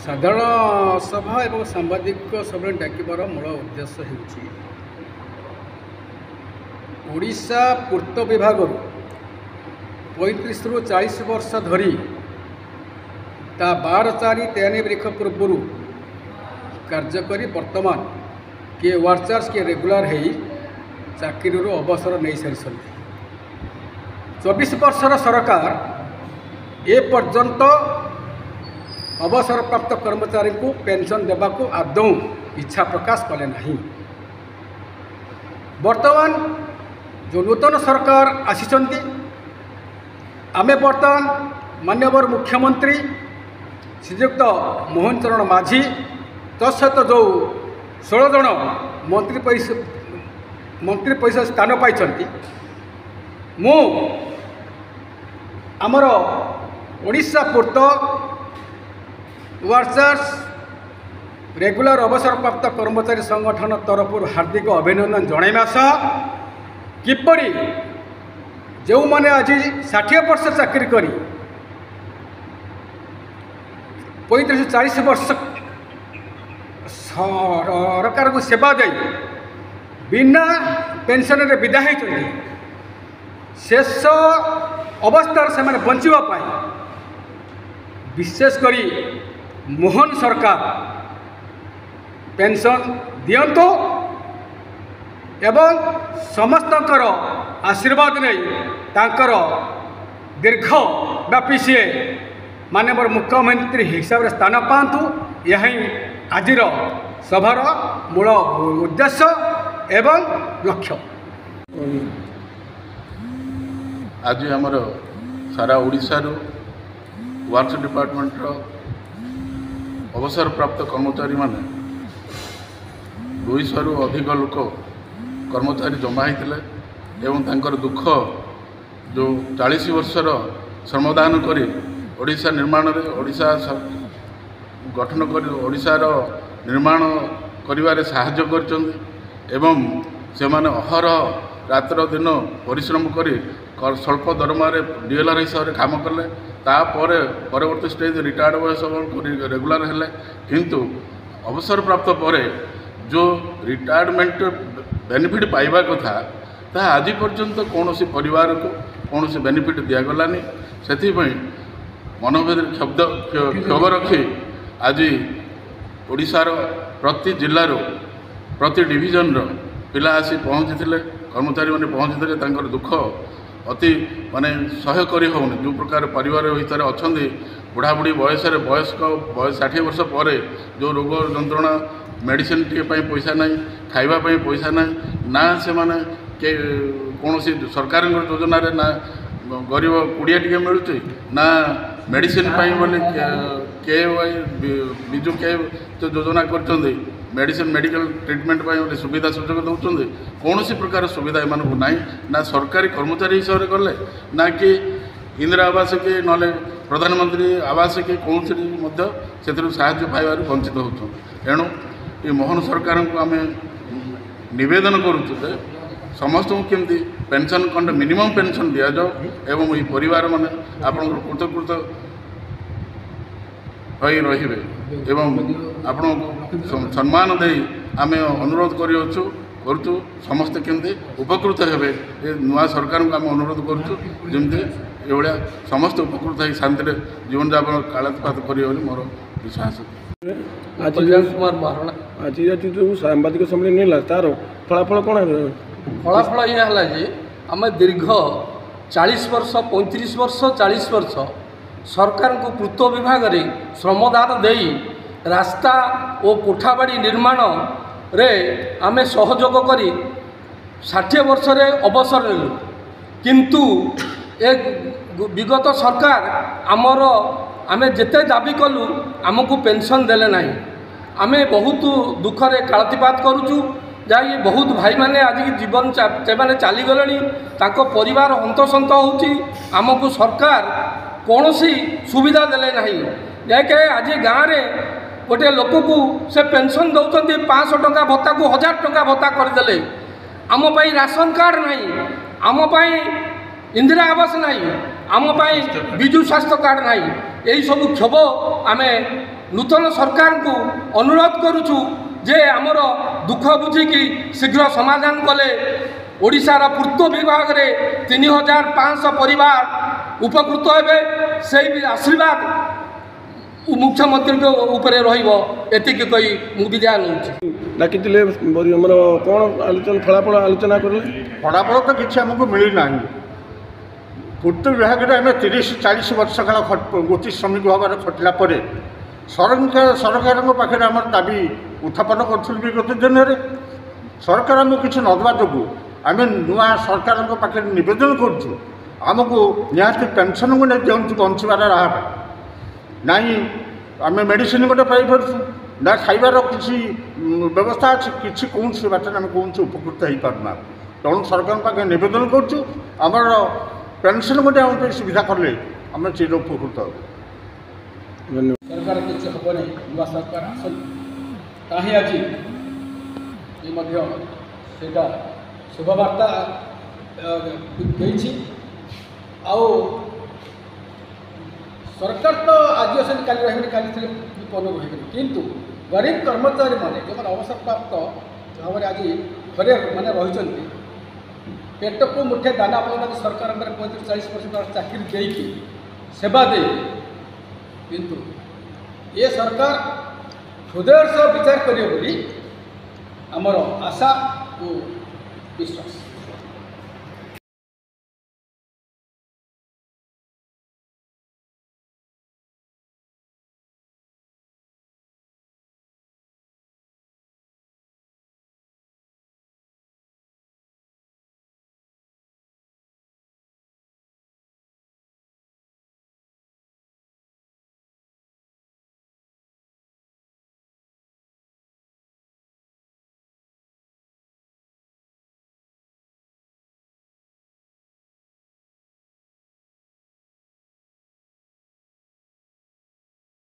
साधारण सभा एवं सांबादिक सभा डाकिबार मूल उद्देश्य होड़िशा पूर्त विभाग 35 ରୁ 40 वर्ष धरी ता 12/4/93 पूर्व कार्य करी वर्तमान किए वर्कर्स किए रेगुलर है चाकरी अवसर नहीं सारी 24 वर्षर सरकार ए पर्यंत अवसर प्राप्त कर्मचारी को पेंशन देवा को आदौ इच्छा प्रकाश कले नहीं। वर्तमान जो नूतन सरकार आसीचंती आमे वर्तमान माननीय मुख्यमंत्री श्रीयुक्त मोहन चरण माझी तत्सहित जो 16 जन मंत्री परिषद स्थान पाई मु आमर ओडिशा पूर्त वर्कर्स रेगुलर अवसर प्राप्त कर्मचारी संगठन तरफ हार्दिक अभिनंदन जनइमा सह किपरि जो माने आज 60 वर्ष चाकरी करी 35-40 वर्ष सरकार को सेवा दे बिना पेंशन रे विदा होती शेष अवस्था से मैंने बचापी विशेषकर मोहन सरकार पेंशन दियंतो एवं समस्तकर आशीर्वाद नहीं तांकर दीर्घ व्यापी सी माननीय मुख्यमंत्री हिसाब से स्थान पातु यह आज सभार मूल उद्देश्य एवं लक्ष्य। आज आमर सारा ओडिशार वर्क्स डिपार्टमेंट अवसर प्राप्त कर्मचारी माने 200 रु अधिक लोक कर्मचारी जमा होते एवं तांकर दुख जो 40 वर्षर श्रमदान करी ओडिशा निर्माण रे ओडिशा गठन कर ओडिशार निर्माण करिवारे साहाय्य करचंदी एवं से माने अहरह रात्र दिन परिश्रम करी स्वल्प दरमारे डीएलआर हिसाब से काम कले तापर परवर्ती स्टेज रिटायर्ड बयस रेगुलर हेले किंतु अवसर प्राप्त पर जो रिटायरमेंट बेनिफिट पाइबा कथा ता आज पर्यंत कौन सी परिवार को कौन सी बेनिफिट दिगलानी से मनोभेद क्षोभ रखी आज ओडिशार प्रति जिल्लार प्रति डिविजन पिला आसी पहुँची कर्मचारी मैंने पहुँची तांकर दुख अति माने सह्य करी होनी जो प्रकार परिवार भीतर अच्छा बुढ़ा बुढ़ी बयस वयस्क 60 वर्ष पर जो रोग जंत्रणा मेडिसिन टी पैसा ना खावाई पैसा ना से माने कौन सी सरकार योजना ना गरीब कुड़िया टी मिलूँ ना मेडिसिन बोले के विजु के योजना कर मेडिसिन मेडिकल ट्रिटमेंट बोले सुविधा सुजोग दौरान कौन सी प्रकार सुविधा एम ना ना सरकारी कर्मचारी हिसाब से गले ना कि इंदिरा आवास के ना प्रधानमंत्री आवास के कौन से साहाय्य पाइबार वंचित होती एणु ये मोहन सरकार को आम नवेदन करुचे समस्त को केमती पेंशन कंड मिनिमम पेंशन दि जाओ एवं ये परिवार माने आपण कृतकृत रे एवं आपण सम्मान दे आम अनुरोध करुँ समस्ते केमती उपकृत हे ये नुआ सरकार को आम अनुरोध करुँच ये समस्त उपकृत हो शांति जीवन यापन कालातीपात कर मोर विश्वास। आज कुमार महारणा आज जो सांबादिक सम्मेलन तार फलाफल कौन फलाफल यह है आम दीर्घ 40 वर्ष 35 वर्ष 40 वर्ष सरकार को पूर्त विभाग रे श्रमदान दे रास्ता और कोठाबाड़ी निर्माण रे आमे सहयोग करी 60 वर्ष रे अवसर नेलु किंतु एक विगत सरकार आमर आमे जेते दाबी कलु आमको पेंशन देले नहीं आमे बहुत दुख रे कालातीपात करूचु जाई बहुत भाई माने आज जीवन से चली गले परिवार हंतसंत होची आमको सरकार कौन सी सुविधा देले नहीं जाके आज गाँव में गोटे लोक को से पेंशन दौरान 500 टंका भत्ता को 1000 टंका भत्ता करदे आम राशन कार्ड नहीं आम इंदिरा आवास नहीं आम विजु स्वास्थ्य कार्ड नहीं यही सब क्षोभ आम नूतन सरकार को अनुरोध करुचु जे आमर दुख बुझिकी शीघ्र समाधान कले ओडिशार पूर्त विभाग रे 3500 परिवार उपकृत हेबे से आशीर्वाद मुख्यमंत्री उपरे रहिबो एतिक कही मु विदाय नउछि। डाकिले हमर कोन आलोचना फलाफल आलोचना करले फलाफल तो किसी आमको मिली ना पूर्त विभाग में आम 30-40 वर्ष काल गोष्ठी श्रमिक भाव खटिला सरकार पाखे आम दाबी उत्थापन करूँ विगत दिन में सरकार आमको किसी नदवा जो आम नुआ सरकार पाखे नवेदन करूँ आमको निहाती पेनसन को नहीं बंचार राह ना आम मेडिसिन गोटे पाइपुँ ना खाइबार किसी व्यवस्था अच्छी किसी कौन बात आम कौन उपकृत हो पार्ना तेणु सरकार पाखे नवेदन करूँ आमर पेनसन गोटे आम सुविधा कले आम चिर उपकृत हो। सरकार किसी हेनी नुआ सरकार आसन कहीं आज ये शुभवार्ता सरकार तो आज असन काली रही काली विपन्न रही किंतु गरीब कर्मचारी मैंने जो अवसर प्राप्त भाव में आज घरे मैंने रही पेट को मुठे दाना पाऊँ सरकार 35-40% चाकरी देकी सेवा दे किंतु ये सरकार हृदय सह विचार करियो बोली आमर आशा और विश्वास।